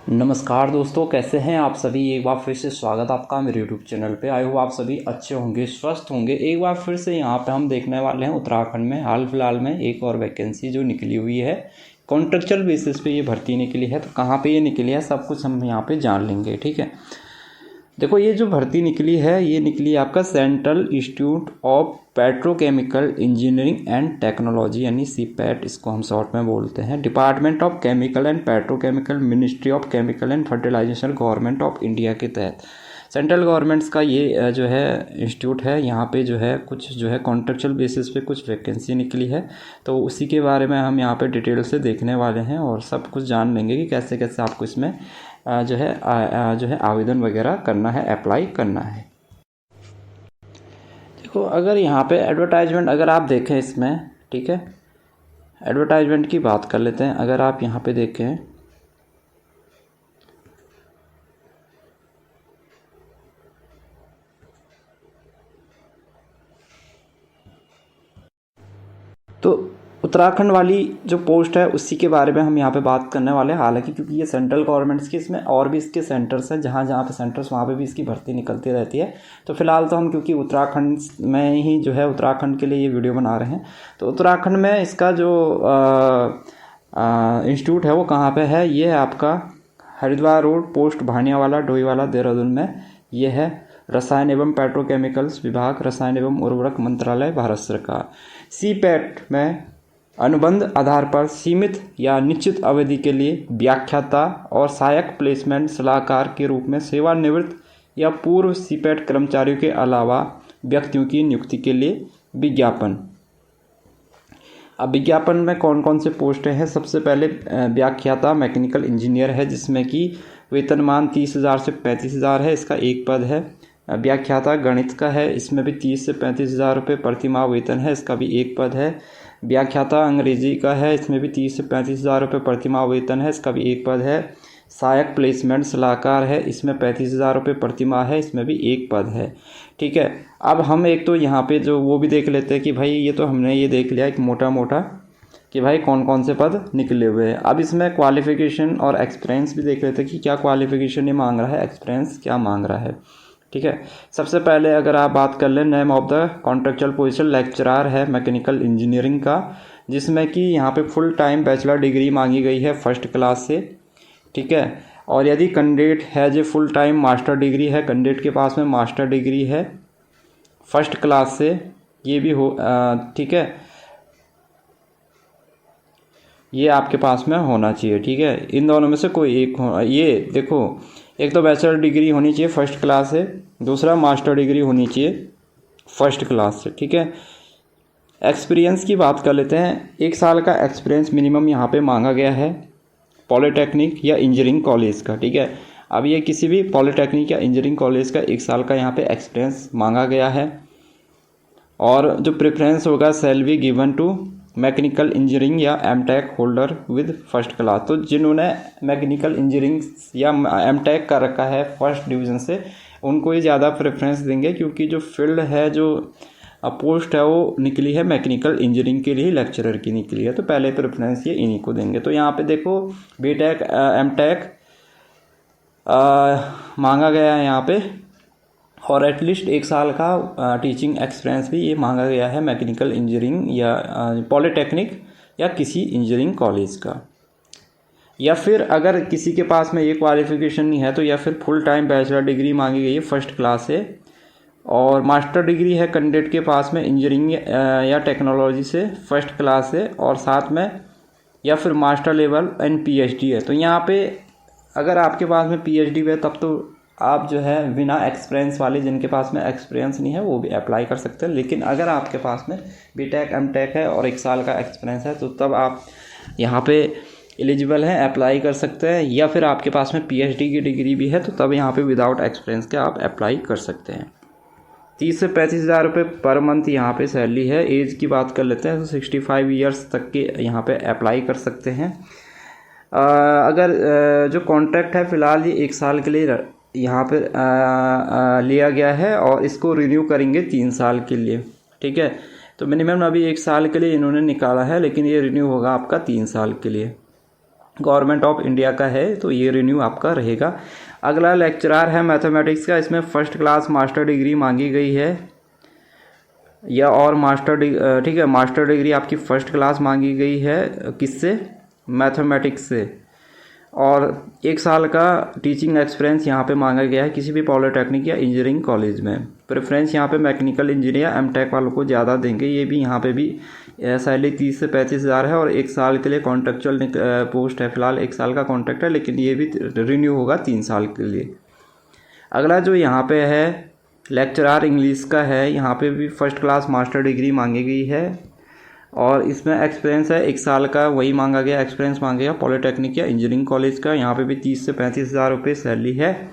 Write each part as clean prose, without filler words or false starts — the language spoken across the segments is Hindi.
नमस्कार दोस्तों, कैसे हैं आप सभी। एक बार फिर से स्वागत आपका मेरे यूट्यूब चैनल पे। आई होप आप सभी अच्छे होंगे, स्वस्थ होंगे। एक बार फिर से यहाँ पे हम देखने वाले हैं उत्तराखंड में हाल फिलहाल में एक और वैकेंसी जो निकली हुई है। कॉन्ट्रेक्चुअल बेसिस पे ये भर्ती निकली है। तो कहाँ पे ये निकली है सब कुछ हम यहाँ पे जान लेंगे, ठीक है। देखो, ये जो भर्ती निकली है ये निकली है आपका central institute of petrochemical engineering and technology, यानी सीपैट इसको हम शॉर्ट में बोलते हैं। Department of chemical and petrochemical, ministry of chemical and fertilization, government of India के तहत सेंट्रल गवर्नमेंट्स का ये जो है इंस्टीट्यूट है। यहाँ पे जो है कुछ जो है कॉन्ट्रेक्चुअल बेसिस पे कुछ वैकेंसी निकली है। तो उसी के बारे में हम यहाँ पे डिटेल से देखने वाले हैं और सब कुछ जान लेंगे कि कैसे कैसे आपको इसमें जो है आवेदन वगैरह करना है, अप्लाई करना है। देखो, अगर यहाँ पे एडवर्टाइजमेंट अगर आप देखें इसमें, ठीक है, एडवर्टाइजमेंट की बात कर लेते हैं। अगर आप यहाँ पे देखें तो उत्तराखंड वाली जो पोस्ट है उसी के बारे में हम यहाँ पे बात करने वाले हैं। हालांकि क्योंकि ये सेंट्रल गवर्नमेंट्स की, इसमें और भी इसके सेंटर्स हैं, जहाँ जहाँ पे सेंटर्स वहाँ पे भी इसकी भर्ती निकलती रहती है। तो फिलहाल तो हम क्योंकि उत्तराखंड में ही जो है उत्तराखंड के लिए ये वीडियो बना रहे हैं। तो उत्तराखंड में इसका जो इंस्टीट्यूट है वो कहाँ पर है, ये है आपका हरिद्वार रोड, पोस्ट भानियावाला, डोईवाला, देहरादून में। ये है रसायन एवं पेट्रोकेमिकल्स विभाग, रसायन एवं उर्वरक मंत्रालय, भारत सरकार। सीपैट में अनुबंध आधार पर सीमित या निश्चित अवधि के लिए व्याख्याता और सहायक प्लेसमेंट सलाहकार के रूप में सेवानिवृत्त या पूर्व सीपैट कर्मचारियों के अलावा व्यक्तियों की नियुक्ति के लिए विज्ञापन। अब विज्ञापन में कौन कौन से पोस्टें हैं। सबसे पहले व्याख्याता मैकेनिकल इंजीनियर है, जिसमें कि वेतनमान 30,000 से 35,000 है, इसका एक पद है। व्याख्याता गणित का है, इसमें भी 30 से 35,000 रुपये प्रतिमाह वेतन है, इसका भी एक पद है। व्याख्याता अंग्रेजी का है, इसमें भी 30 से 35,000 रुपये प्रतिमाह वेतन है, इसका भी एक पद है। सहायक प्लेसमेंट सलाहकार है, इसमें 35,000 रुपये प्रतिमाह है, इसमें भी एक पद है, ठीक है। अब हम एक तो यहाँ पे जो वो भी देख लेते हैं कि भाई ये तो हमने ये देख लिया एक मोटा मोटा कि भाई कौन कौन से पद निकले हुए हैं। अब इसमें क्वालिफ़िकेशन और एक्सपीरियंस भी देख लेते हैं कि क्या क्वालिफ़िकेशन ये मांग रहा है, एक्सपीरियंस क्या मांग रहा है, ठीक है। सबसे पहले अगर आप बात कर लें, name of the contractual position lecturer है मैकेनिकल इंजीनियरिंग का, जिसमें कि यहाँ पे फुल टाइम बैचलर डिग्री मांगी गई है फर्स्ट क्लास से, ठीक है। और यदि कैंडिडेट है जो फुल टाइम मास्टर डिग्री है, कैंडिडेट के पास में मास्टर डिग्री है फर्स्ट क्लास से, ये भी हो, ठीक है, ये आपके पास में होना चाहिए, ठीक है। इन दोनों में से कोई एक हो। ये देखो, एक तो बैचलर डिग्री होनी चाहिए फर्स्ट क्लास से, दूसरा मास्टर डिग्री होनी चाहिए फर्स्ट क्लास से, ठीक है। एक्सपीरियंस की बात कर लेते हैं। 1 साल का एक्सपीरियंस मिनिमम यहाँ पे मांगा गया है पॉलिटेक्निक या इंजीनियरिंग कॉलेज का, ठीक है। अब ये किसी भी पॉलिटेक्निक या इंजीनियरिंग कॉलेज का 1 साल का यहाँ पे एक्सपीरियंस मांगा गया है। और जो प्रेफरेंस होगा salary given to mechanical engineering या M Tech holder with first class. तो जिन्होंने मैकेनिकल इंजीनियरिंग या एमटेक कर रखा है फर्स्ट डिवीज़न से, उनको ही ज़्यादा प्रेफरेंस देंगे, क्योंकि जो फील्ड है, जो पोस्ट है वो निकली है मैकेनिकल इंजीनियरिंग के लिए, लेक्चरर की निकली है, तो पहले प्रेफरेंस ये इन्हीं को देंगे। तो यहाँ पे देखो बीटेक एमटेक मांगा गया है यहाँ पे, और एटलीस्ट 1 साल का टीचिंग एक्सपीरियंस भी ये मांगा गया है मैकेनिकल इंजीनियरिंग या पॉलिटेक्निक या किसी इंजीनियरिंग कॉलेज का। या फिर अगर किसी के पास में ये क्वालिफ़िकेशन नहीं है तो या फिर फुल टाइम बैचलर डिग्री मांगी गई है फर्स्ट क्लास से, और मास्टर डिग्री है कैंडिडेट के पास में इंजीनियरिंग या टेक्नोलॉजी से फर्स्ट क्लास से, और साथ में या फिर मास्टर लेवल एंड पीएचडी है। तो यहाँ पे अगर आपके पास में पीएचडी है तब तो आप जो है बिना एक्सपीरियंस वाले, जिनके पास में एक्सपीरियंस नहीं है वो भी अप्लाई कर सकते हैं। लेकिन अगर आपके पास में बीटेक एमटेक है और 1 साल का एक्सपीरियंस है तो तब आप यहाँ पे एलिजिबल हैं, अप्लाई कर सकते हैं। या फिर आपके पास में पीएचडी की डिग्री भी है तो तब यहाँ पे विदाउट एक्सपीरियंस के आप अप्लाई कर सकते हैं। 30 से 35,000 रुपये पर मंथ यहाँ पे सैलरी है। एज की बात कर लेते हैं तो 65 ईयर्स तक के यहाँ पे अप्लाई कर सकते हैं। अगर जो कॉन्ट्रैक्ट है फ़िलहाल ये 1 साल के लिए यहाँ पे लिया गया है, और इसको रिन्यू करेंगे 3 साल के लिए, ठीक है। तो मिनिमम अभी 1 साल के लिए इन्होंने निकाला है, लेकिन ये रिन्यू होगा आपका 3 साल के लिए। गवर्नमेंट ऑफ इंडिया का है, तो ये रिन्यू आपका रहेगा। अगला लेक्चरर है मैथमेटिक्स का, इसमें फर्स्ट क्लास मास्टर डिग्री मांगी गई है या और मास्टर ठीक है, मास्टर डिग्री आपकी फ़र्स्ट क्लास मांगी गई है किससे, मैथमेटिक्स से, और 1 साल का टीचिंग एक्सपीरियंस यहाँ पे मांगा गया है किसी भी पॉलिटेक्निक या इंजीनियरिंग कॉलेज में। प्रेफरेंस यहाँ पे मैकेनिकल इंजीनियर एमटेक वालों को ज़्यादा देंगे। ये भी यहाँ पे भी सैलरी 30 से 35 हज़ार है और 1 साल के लिए कॉन्ट्रेक्चुअल पोस्ट है। फिलहाल 1 साल का कॉन्ट्रैक्ट है, लेकिन ये भी रिन्यू होगा 3 साल के लिए। अगला जो यहाँ पे है लेक्चरर इंग्लिश का है, यहाँ पे भी फ़र्स्ट क्लास मास्टर डिग्री मांगी गई है और इसमें एक्सपीरियंस है 1 साल का, वही मांगा गया एक्सपीरियंस मांगा गया पॉलिटेक्निक या इंजीनियरिंग कॉलेज का। यहाँ पे भी 30 से 35 हज़ार रुपये सैलरी है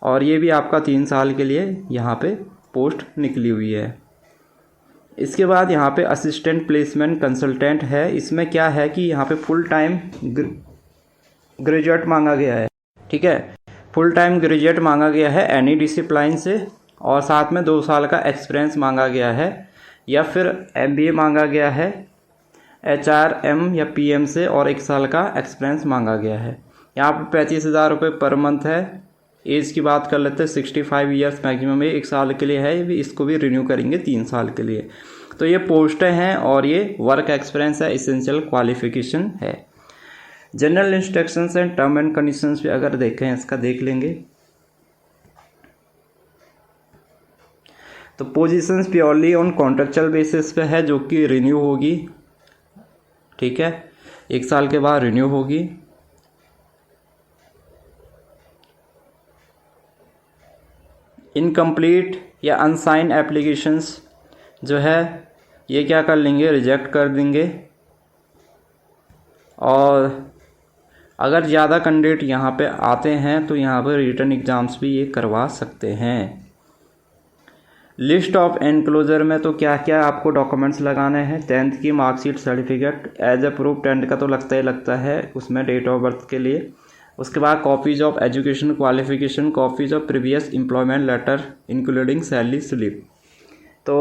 और ये भी आपका 3 साल के लिए यहाँ पे पोस्ट निकली हुई है। इसके बाद यहाँ पे असिस्टेंट प्लेसमेंट कंसल्टेंट है। इसमें क्या है कि यहाँ पे फुल टाइम ग्रेजुएट मांगा गया है, ठीक है, फुल टाइम ग्रेजुएट मांगा गया है एनी डिसिप्लिन से, और साथ में 2 साल का एक्सपीरियंस मांगा गया है, या फिर MBA मांगा गया है HRM या PM से और 1 साल का एक्सपीरियंस मांगा गया है। यहाँ पर 35 हज़ार रुपये पर मंथ है। एज की बात कर लेते हैं 65 ईयर्स मैक्सिमम है, 1 साल के लिए है, ये भी इसको भी रिन्यू करेंगे 3 साल के लिए। तो ये पोस्टें हैं और ये वर्क एक्सपीरियंस है, इसेंशियल क्वालिफिकेशन है। General instructions and term and conditions भी अगर देखें इसका देख लेंगे तो positions purely on contractual basis पे है जो कि रिन्यू होगी, ठीक है, 1 साल के बाद रिन्यू होगी। इनकम्प्लीट या अनसाइन एप्लीकेशंस जो है ये क्या कर लेंगे, रिजेक्ट कर देंगे। और अगर ज़्यादा कैंडिडेट यहाँ पे आते हैं तो यहाँ पर रिटन एग्ज़ाम्स भी ये करवा सकते हैं। लिस्ट ऑफ एनक्लोजर में तो क्या क्या आपको डॉक्यूमेंट्स लगाने हैं, 10th की marksheet certificate as a proof, 10th का तो लगता ही लगता है उसमें डेट ऑफ बर्थ के लिए। उसके बाद copies of education qualification, copies of previous employment letter including salary slip. तो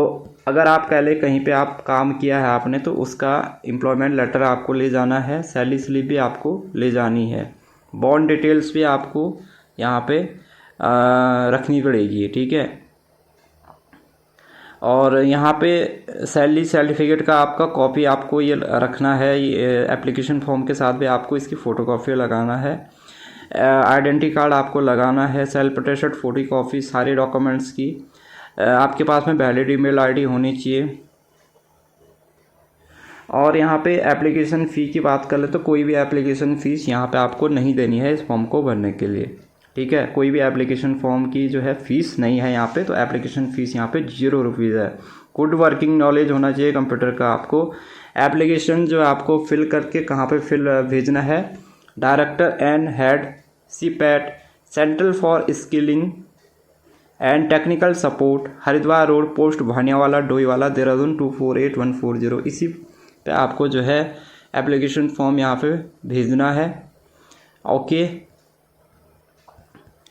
अगर आप कह ले कहीं पे आप काम किया है आपने तो उसका एम्प्लॉयमेंट लेटर आपको ले जाना है, सैलरी स्लिप भी आपको ले जानी है, बॉन्ड डिटेल्स भी आपको यहाँ पे रखनी पड़ेगी, ठीक है। और यहाँ पे सैलरी सर्टिफिकेट का आपका कॉपी आपको ये रखना है, ये एप्लीकेशन फॉर्म के साथ भी आपको इसकी फ़ोटोकॉपी लगाना है। आइडेंटिटी कार्ड आपको लगाना है, सेल्फ अटेस्टेड फोटोकॉपी सारे डॉक्यूमेंट्स की। आपके पास में वैलिड ईमेल आईडी होनी चाहिए। और यहाँ पे एप्लीकेशन फ़ी की बात कर ले तो कोई भी एप्लीकेशन फ़ीस यहाँ पे आपको नहीं देनी है इस फॉर्म को भरने के लिए, ठीक है। कोई भी एप्लीकेशन फॉर्म की जो है फ़ीस नहीं है यहाँ पे, तो एप्लीकेशन फ़ीस यहाँ पे 0 रुपीज़ है। गुड वर्किंग नॉलेज होना चाहिए कंप्यूटर का आपको। एप्लीकेशन जो आपको फिल करके कहाँ पे फिल भेजना है, director and head CPAT central for skilling and technical support, Haridwar road, post Bhaniyawala Doiwala, Dehradun 248140। इसी पे आपको जो है एप्लीकेशन फॉर्म यहाँ पे भेजना है, ओके।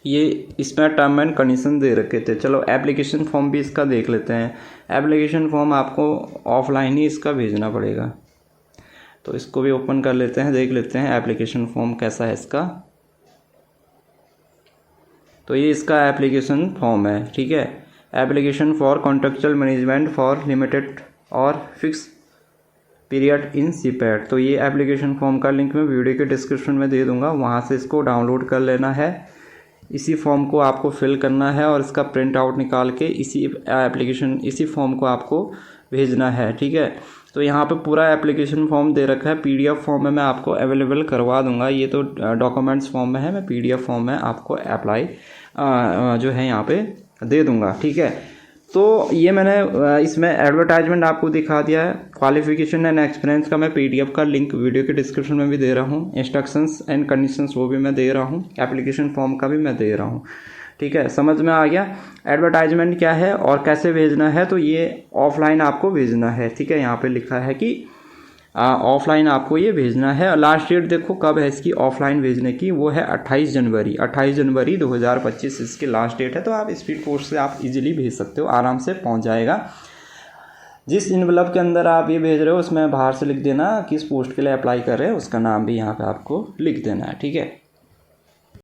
ये इसमें टर्म एंड कंडीशन दे रखे थे। चलो एप्लीकेशन फॉर्म भी इसका देख लेते हैं। एप्लीकेशन फॉर्म आपको ऑफलाइन ही इसका भेजना पड़ेगा, तो इसको भी ओपन कर लेते हैं, देख लेते हैं एप्लीकेशन फॉर्म कैसा है इसका। तो ये इसका एप्लीकेशन फॉर्म है, ठीक है। Application for contractual management for limited और फिक्स पीरियड इन CPAT। तो ये एप्लीकेशन फॉर्म का लिंक मैं वीडियो के डिस्क्रिप्शन में दे दूंगा, वहाँ से इसको डाउनलोड कर लेना है। इसी फॉर्म को आपको फिल करना है और इसका प्रिंट आउट निकाल के इसी फॉर्म को आपको भेजना है, ठीक है। तो यहाँ पे पूरा एप्लीकेशन फॉर्म दे रखा है, PDF फॉर्म में मैं आपको अवेलेबल करवा दूंगा। ये तो डॉक्यूमेंट्स फॉर्म में है, मैं PDF फॉर्म में आपको अप्लाई जो है यहाँ पे दे दूंगा, ठीक है। तो ये मैंने इसमें एडवर्टाइजमेंट आपको दिखा दिया है। क्वालिफिकेशन एंड एक्सपीरियंस का मैं PDF का लिंक वीडियो के डिस्क्रिप्शन में भी दे रहा हूँ, इंस्ट्रक्शंस एंड कंडीशंस वो भी मैं दे रहा हूँ, एप्लीकेशन फॉर्म का भी मैं दे रहा हूँ, ठीक है। समझ में आ गया एडवर्टाइजमेंट क्या है और कैसे भेजना है। तो ये ऑफलाइन आपको भेजना है, ठीक है। यहाँ पे लिखा है कि ऑफलाइन आपको ये भेजना है। लास्ट डेट देखो कब है इसकी ऑफलाइन भेजने की, वो है 28 जनवरी 2025 इसकी लास्ट डेट है। तो आप स्पीड पोस्ट से आप इजीली भेज सकते हो, आराम से पहुंच जाएगा। जिस इनवलप के अंदर आप ये भेज रहे हो उसमें बाहर से लिख देना किस पोस्ट के लिए अप्लाई कर रहे हैं, उसका नाम भी यहाँ पे आपको लिख देना है, ठीक है।